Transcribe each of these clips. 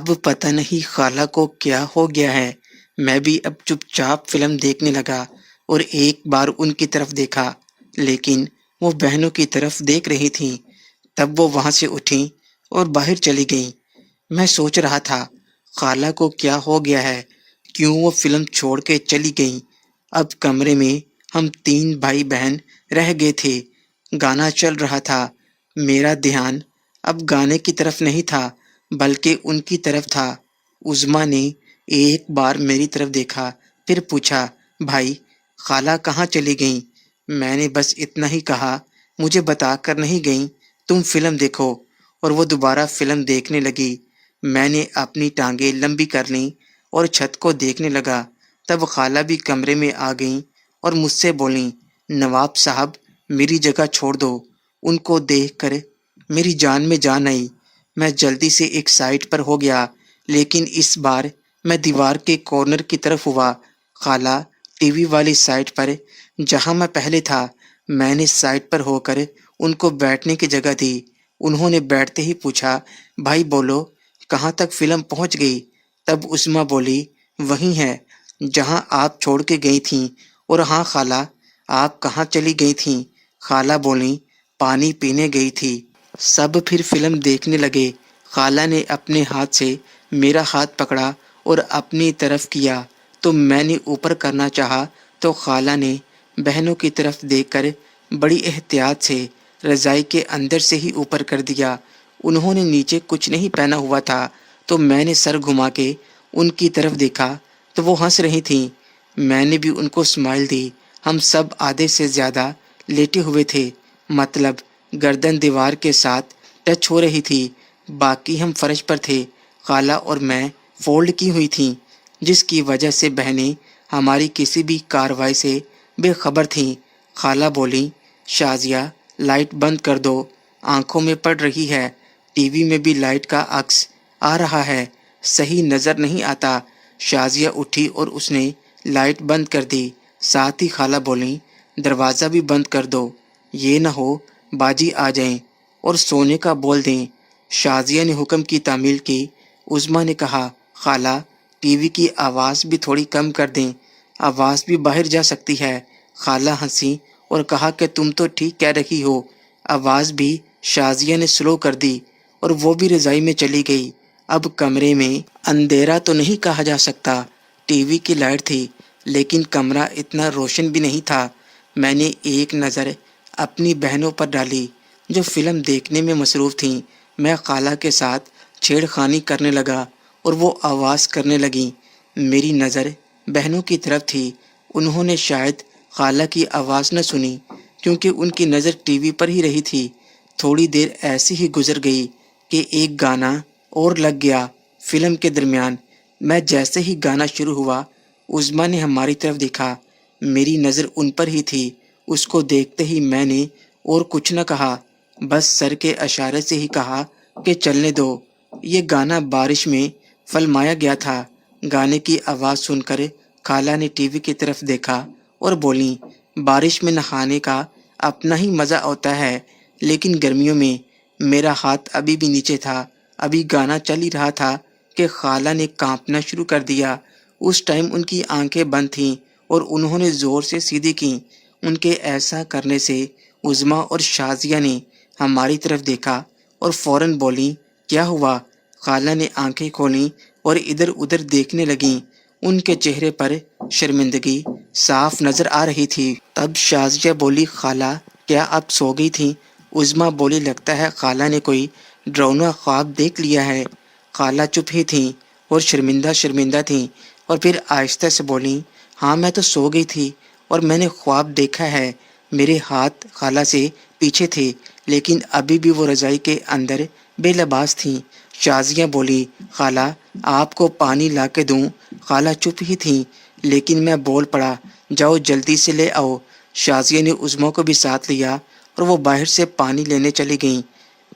اب پتہ نہیں خالہ کو کیا ہو گیا ہے۔ میں بھی اب چپ چاپ فلم دیکھنے لگا اور ایک بار ان کی طرف دیکھا، لیکن وہ بہنوں کی طرف دیکھ رہی تھیں۔ تب وہ وہاں سے اٹھیں اور باہر چلی گئیں۔ میں سوچ رہا تھا خالہ کو کیا ہو گیا ہے، کیوں وہ فلم چھوڑ کے چلی گئیں۔ اب کمرے میں ہم 3 بھائی بہن رہ گئے تھے۔ گانا چل رہا تھا۔ میرا دھیان اب گانے کی طرف نہیں تھا بلکہ ان کی طرف تھا۔ عظمیٰ نے ایک بار میری طرف دیکھا، پھر پوچھا، بھائی خالہ کہاں چلی گئیں؟ میں نے بس اتنا ہی کہا، مجھے بتا کر نہیں گئیں، تم فلم دیکھو، اور وہ دوبارہ فلم دیکھنے لگی۔ میں نے اپنی ٹانگیں لمبی کر لیں اور چھت کو دیکھنے لگا۔ تب خالہ بھی کمرے میں آ گئیں اور مجھ سے بولیں، نواب صاحب میری جگہ چھوڑ دو۔ ان کو دیکھ کر میری جان میں جان آئی۔ میں جلدی سے ایک سائڈ پر ہو گیا، لیکن اس بار میں دیوار کے کارنر کی طرف ہوا، خالہ ٹی وی والی سائڈ پر جہاں میں پہلے تھا۔ میں نے سائڈ پر ہو کر ان کو بیٹھنے کی جگہ دی۔ انہوں نے بیٹھتے ہی پوچھا، بھائی بولو کہاں تک فلم پہنچ گئی؟ تب عظمیٰ بولی، وہیں ہے جہاں آپ چھوڑ کے گئی تھیں۔ اور ہاں خالہ، آپ کہاں چلی گئی تھیں؟ خالہ بولیں، پانی پینے گئی تھی۔ سب پھر فلم دیکھنے لگے۔ خالہ نے اپنے ہاتھ سے میرا ہاتھ پکڑا اور اپنی طرف کیا تو میں نے اوپر کرنا چاہا تو خالہ نے بہنوں کی طرف دیکھ کر بڑی احتیاط سے رضائی کے اندر سے ہی اوپر کر دیا۔ انہوں نے نیچے کچھ نہیں پہنا ہوا تھا تو میں نے سر گھما کے ان کی طرف دیکھا تو وہ ہنس رہی تھیں۔ میں نے بھی ان کو اسمائل دی۔ ہم سب آدھے سے زیادہ لیٹے ہوئے تھے، مطلب گردن دیوار کے ساتھ ٹچ ہو رہی تھی، باقی ہم فرش پر تھے۔ خالہ اور میں فولڈ کی ہوئی تھیں، جس کی وجہ سے بہنیں ہماری کسی بھی کارروائی سے بے خبر تھیں۔ خالہ بولیں، شازیہ لائٹ بند کر دو، آنکھوں میں پڑ رہی ہے، ٹی وی میں بھی لائٹ کا عکس آ رہا ہے، صحیح نظر نہیں آتا۔ شازیہ اٹھی اور اس نے لائٹ بند کر دی۔ ساتھ ہی خالہ بولیں، دروازہ بھی بند کر دو، یہ نہ ہو باجی آ جائیں اور سونے کا بول دیں۔ شازیہ نے حکم کی تعمیل کی۔ عظمیٰ نے کہا، خالہ ٹی وی کی آواز بھی تھوڑی کم کر دیں، آواز بھی باہر جا سکتی ہے۔ خالہ ہنسی اور کہا کہ تم تو ٹھیک کہہ رہی ہو۔ آواز بھی شازیہ نے سلو کر دی اور وہ بھی رضائی میں چلی گئی۔ اب کمرے میں اندھیرا تو نہیں کہا جا سکتا، ٹی وی کی لائٹ تھی، لیکن کمرہ اتنا روشن بھی نہیں تھا۔ میں نے ایک نظر اپنی بہنوں پر ڈالی جو فلم دیکھنے میں مصروف تھیں۔ میں خالہ کے ساتھ چھیڑ خانی کرنے لگا اور وہ آواز کرنے لگیں۔ میری نظر بہنوں کی طرف تھی۔ انہوں نے شاید خالہ کی آواز نہ سنی کیونکہ ان کی نظر ٹی وی پر ہی رہی تھی۔ تھوڑی دیر ایسی ہی گزر گئی کہ ایک گانا اور لگ گیا فلم کے درمیان۔ میں جیسے ہی گانا شروع ہوا، عظمیٰ نے ہماری طرف دیکھا۔ میری نظر ان پر ہی تھی۔ اس کو دیکھتے ہی میں نے اور کچھ نہ کہا، بس سر کے اشارے سے ہی کہا کہ چلنے دو۔ یہ گانا بارش میں فلمایا گیا تھا۔ گانے کی آواز سن کر خالہ نے ٹی وی کی طرف دیکھا اور بولیں، بارش میں نہانے کا اپنا ہی مزہ ہوتا ہے، لیکن گرمیوں میں۔ میرا ہاتھ ابھی بھی نیچے تھا، ابھی گانا چل ہی رہا تھا کہ خالہ نے کانپنا شروع کر دیا۔ اس ٹائم ان کی آنکھیں بند تھیں اور انہوں نے زور سے سیدھی کیں۔ ان کے ایسا کرنے سے عظمیٰ اور شازیہ نے ہماری طرف دیکھا اور فوراً بولیں، کیا ہوا؟ خالہ نے آنکھیں کھولیں اور ادھر ادھر دیکھنے لگیں۔ ان کے چہرے پر شرمندگی صاف نظر آ رہی تھی۔ تب شازیہ بولی، خالہ کیا آپ سو گئی تھیں؟ عظمیٰ بولی، لگتا ہے خالہ نے کوئی ڈراؤنا خواب دیکھ لیا ہے۔ خالہ چپ ہی تھیں اور شرمندہ شرمندہ تھیں، اور پھر آہستہ سے بولیں، ہاں میں تو سو گئی تھی اور میں نے خواب دیکھا ہے۔ میرے ہاتھ خالہ سے پیچھے تھے، لیکن ابھی بھی وہ رضائی کے اندر بے لباس تھیں۔ شازیہ بولی، خالہ آپ کو پانی لا کے دوں؟ خالہ چپ ہی تھیں، لیکن میں بول پڑا، جاؤ جلدی سے لے آؤ۔ شازیہ نے عظمیٰ کو بھی ساتھ لیا اور وہ باہر سے پانی لینے چلی گئیں۔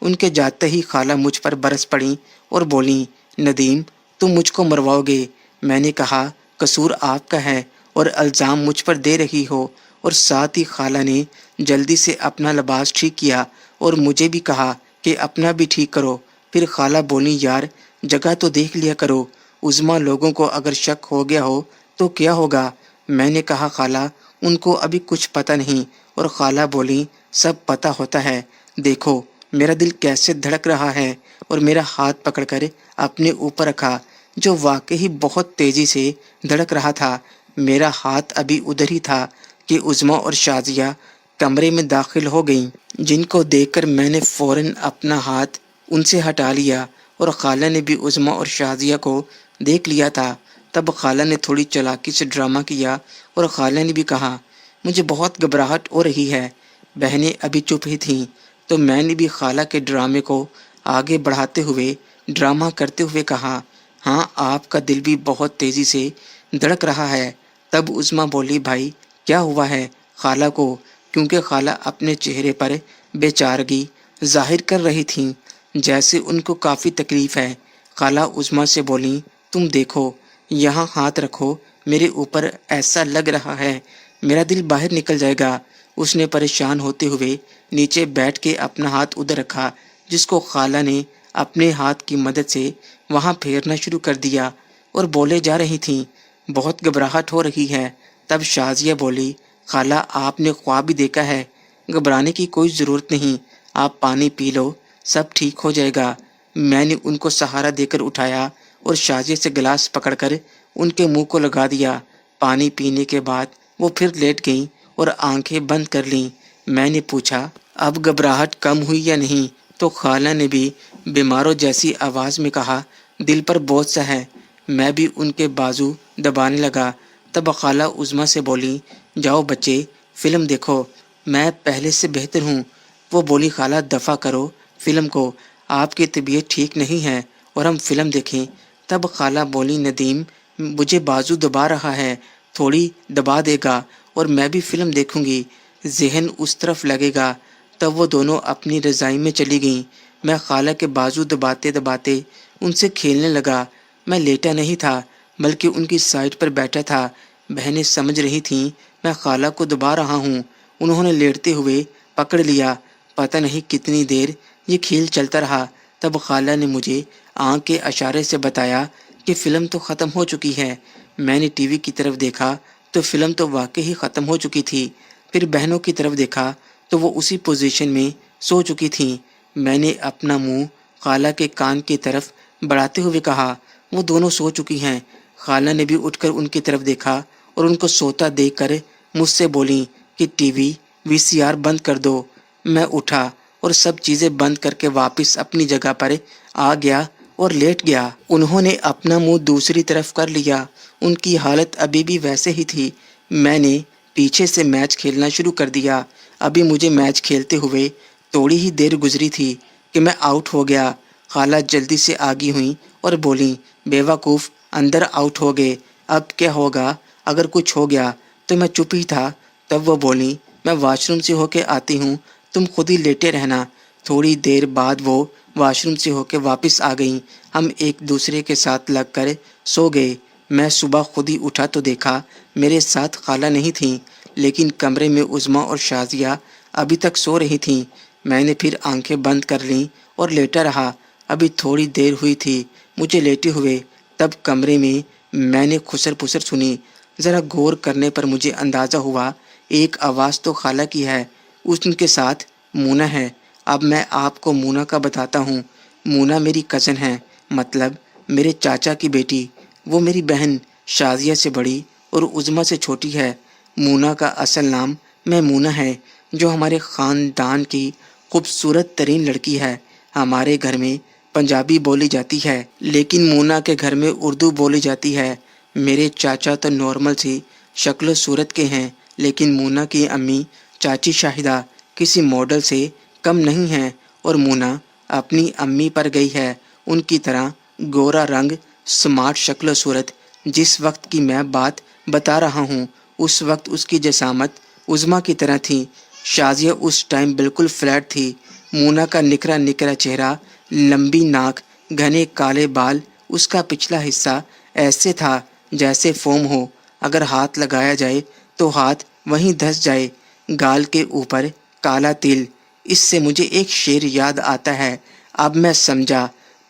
ان کے جاتے ہی خالہ مجھ پر برس پڑیں اور بولیں، ندیم تم مجھ کو مرواؤ گے۔ میں نے کہا، قصور آپ کا ہے اور الزام مجھ پر دے رہی ہو، اور ساتھ ہی خالہ نے جلدی سے اپنا لباس ٹھیک کیا اور مجھے بھی کہا کہ اپنا بھی ٹھیک کرو۔ پھر خالہ بولی، یار जगह तो देख लिया करो। उज़्मा लोगों को अगर शक हो गया हो तो क्या होगा? मैंने कहा खाला, उनको अभी कुछ पता नहीं। और खाला बोली, सब पता होता है। देखो मेरा दिल कैसे धड़क रहा है। और मेरा हाथ पकड़कर अपने ऊपर रखा, जो वाकई बहुत तेजी से धड़क रहा था। मेरा हाथ अभी उधर ही था कि उज़्मा और शाजिया कमरे में दाखिल हो गईं, जिनको देखकर मैंने फौरन अपना हाथ उनसे हटा लिया। और खाला ने भी उज़्मा और शाजिया को देख लिया था। तब खाला ने थोड़ी चालाकी से ड्रामा किया और खाला ने भी कहा, मुझे बहुत घबराहट हो रही है। बहनें अभी चुप ही थीं, तो मैंने भी खाला के ड्रामे को आगे बढ़ाते हुए ड्रामा करते हुए कहा, हाँ आपका दिल भी बहुत तेज़ी से धड़क रहा है। तब उज़्मा बोली, भाई क्या हुआ है खाला को? क्योंकि खाला अपने चेहरे पर बेचारगी जाहिर कर रही थीं, जैसे उनको काफ़ी तकलीफ़ है। खाला उज़्मा से बोली, तुम देखो, यहाँ हाथ रखो मेरे ऊपर, ऐसा लग रहा है मेरा दिल बाहर निकल जाएगा। उसने परेशान होते हुए नीचे बैठ के अपना हाथ उधर रखा, जिसको खाला ने अपने हाथ की मदद से वहाँ फेरना शुरू कर दिया और बोले जा रही थीं, बहुत घबराहट हो रही है। तब शाजिया बोली, खाला आपने ख्वाब भी देखा है, घबराने की कोई ज़रूरत नहीं, आप पानी पी लो, सब ठीक हो जाएगा। मैंने उनको सहारा देकर उठाया और शाजिया से गिलास पकड़कर उनके मुंह को लगा दिया। पानी पीने के बाद वो फिर लेट गईं और आंखें बंद कर लीं। मैंने पूछा, अब घबराहट कम हुई या नहीं? तो खाला ने भी बीमारों जैसी आवाज़ में कहा, दिल पर बोझ सा है। मैं भी उनके बाजू दबाने लगा। तब खाला उज़्मा से बोली, जाओ बच्चे फ़िल्म देखो, मैं पहले से बेहतर हूँ। वो बोली, खाला दफ़ा करो फ़िल्म को, आपकी तबीयत ठीक नहीं है और हम फ़िल्म देखें। तब खाला बोली, नदीम मुझे बाजू दबा रहा है, थोड़ी दबा देगा और मैं भी फ़िल्म देखूंगी, जहन उस तरफ लगेगा। तब वो दोनों अपनी रज़ाई में चली गईं। मैं खाला के बाजू दबाते दबाते उनसे खेलने लगा। मैं लेटा नहीं था, बल्कि उनकी साइड पर बैठा था। बहनें समझ रही थीं मैं खाला को दबा रहा हूँ। उन्होंने लेटते हुए पकड़ लिया। पता नहीं कितनी देर ये खेल चलता रहा। तब खाला ने मुझे आँख के इशारे से बताया कि फ़िल्म तो ख़त्म हो चुकी है। मैंने टीवी की तरफ देखा तो फ़िल्म तो वाकई ही ख़त्म हो चुकी थी। फिर बहनों की तरफ देखा तो वो उसी पोजीशन में सो चुकी थीं। मैंने अपना मुंह खाला के कान की तरफ बढ़ाते हुए कहा, वो दोनों सो चुकी हैं। खाला ने भी उठकर उनकी तरफ देखा और उनको सोता देखकर मुझसे बोली कि टीवी वीसीआर बंद कर दो। मैं उठा और सब चीज़ें बंद करके वापस अपनी जगह पर आ गया और लेट गया। उन्होंने अपना मुंह दूसरी तरफ कर लिया। उनकी हालत अभी भी वैसे ही थी। मैंने पीछे से मैच खेलना शुरू कर दिया। अभी मुझे मैच खेलते हुए थोड़ी ही देर गुजरी थी कि मैं आउट हो गया। खाला जल्दी से आगी हुई और बोली, बेवकूफ़, अंदर आउट हो गए, अब क्या होगा अगर कुछ हो गया? तो मैं चुप ही था। तब वो बोली, मैं वॉशरूम से होके आती हूँ, तुम खुद ही लेटे रहना। थोड़ी देर बाद वो वॉशरूम से होके वापस आ गईं। हम एक दूसरे के साथ लगकर सो गए। मैं सुबह खुद ही उठा तो देखा मेरे साथ खाला नहीं थीं, लेकिन कमरे में उज़्मा और शाजिया अभी तक सो रही थीं। मैंने फिर आंखें बंद कर लीं और लेटा रहा। अभी थोड़ी देर हुई थी मुझे लेटे हुए। तब कमरे में मैंने खुसर पुसर सुनी। ज़रा गौर करने पर मुझे अंदाज़ा हुआ एक आवाज़ तो खाला की है, उनके साथ मूना है। अब मैं आपको मूना का बताता हूँ। मूना मेरी कज़न है, मतलब मेरे चाचा की बेटी। वो मेरी बहन शाजिया से बड़ी और उज़्मा से छोटी है। मूना का असल नाम मैमूना है, जो हमारे ख़ानदान की खूबसूरत तरीन लड़की है। हमारे घर में पंजाबी बोली जाती है, लेकिन मूना के घर में उर्दू बोली जाती है। मेरे चाचा तो नॉर्मल सी शक्ल सूरत के हैं, लेकिन मूना की अम्मी चाची शाहिदा किसी मॉडल से कम नहीं है। और मूना अपनी अम्मी पर गई है, उनकी तरह गोरा रंग, स्मार्ट शक्ल सूरत। जिस वक्त की मैं बात बता रहा हूँ, उस वक्त उसकी जसामत उज़्मा की तरह थी। शाजिया उस टाइम बिल्कुल फ्लैट थी। मूना का निकरा निकरा चेहरा, लंबी नाक, घने काले बाल। उसका पिछला हिस्सा ऐसे था जैसे फोम हो, अगर हाथ लगाया जाए तो हाथ वहीं धंस जाए। गाल के ऊपर काला तिल। इससे मुझे एक शेर याद आता है। अब मैं समझा,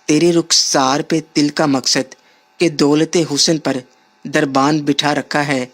تیرے رخسار پہ دل کا مقصد کہ دولت حسن پر دربان بٹھا رکھا ہے،